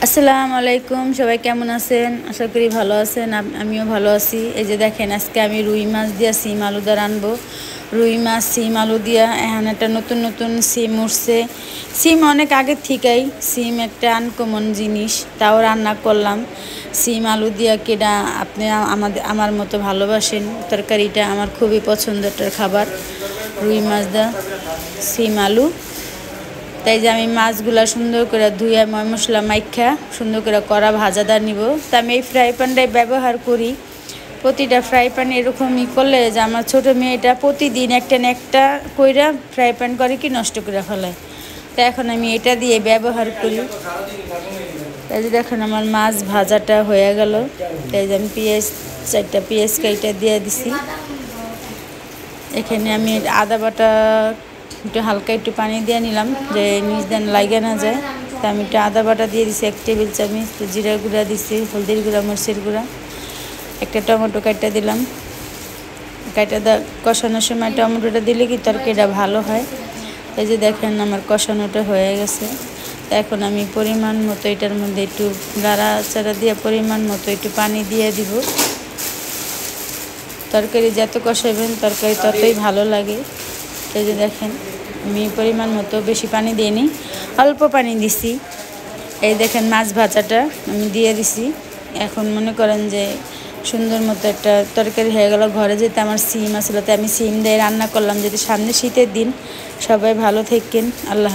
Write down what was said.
আসসালামু আলাইকুম, সবাই কেমন আছেন? আশা করি ভালো আছেন। আমিও ভালো আছি। এই যে দেখেন, আজকে আমি রুই মাছ দিয়া সিম আলু দা রানবো। রুই মাছ সিম আলু দিয়া এখন একটা নতুন নতুন সিম উঠছে। সিম অনেক আগের থেকেই, সিম একটা আনকমন জিনিস, তাও রান্না করলাম। সিম আলু দিয়া কেডা আপনি আমার মতো ভালোবাসেন? তরকারিটা আমার খুবই পছন্দের খাবার। রুই মাছ দা সিম আলু। তাই যে আমি মাছগুলা সুন্দর করে ধুয়ে ময় মশলা মাইখা সুন্দর করে কড়া ভাজাদার নিব। তা আমি এই ফ্রাই প্যানটাই ব্যবহার করি। প্রতিটা ফ্রাই প্যান এরকমই করলে যে আমার ছোটো মেয়েটা প্রতিদিন একটা না একটা কইরা ফ্রাই প্যান করে কি নষ্ট করে ফেলায়। তা এখন আমি এটা দিয়ে ব্যবহার করি। তাই যে দেখুন আমার মাছ ভাজাটা হয়ে গেল। তাই যে আমি চারটা পেঁয়াজ কাইটা দিয়ে দিছি। এখানে আমি আদা বাটা একটু হালকা একটু পানি দিয়ে নিলাম, যে নিচ দেন লাগে না যায়। তা আমি একটু আদা বাটা দিয়ে দিছি 1 টেবিল চামচ। তো জিরা গুঁড়া দিছি, হলদির গুঁড়া, মরিচের গুঁড়া, একটা টমেটো কাটা দিলাম। কষানোর সময় টমেটোটা দিলে কি তরকারিটা ভালো হয়। এই যে দেখেন আমার কষানোটা হয়ে গেছে। তো এখন আমি পরিমাণ মতো এটার মধ্যে একটু নাড়াচাড়া দিয়ে পরিমাণ মতো একটু পানি দিয়ে দিব। তরকারি যত কষাবেন তরকারি ততই ভালো লাগে। এই যে দেখেন আমি পরিমাণ মতো বেশি পানি দিইনি, অল্প পানি দিছি। এই দেখেন মাছ ভাজাটা আমি দিয়ে দিছি। এখন মনে করেন যে সুন্দর মতো একটা তরকারি হয়ে গেল। ঘরে যেতে আমার সিম আসলে, তো আমি সিম দিয়ে রান্না করলাম। যদি সামনে শীতের দিন। সবাই ভালো থাকেন। আল্লাহ।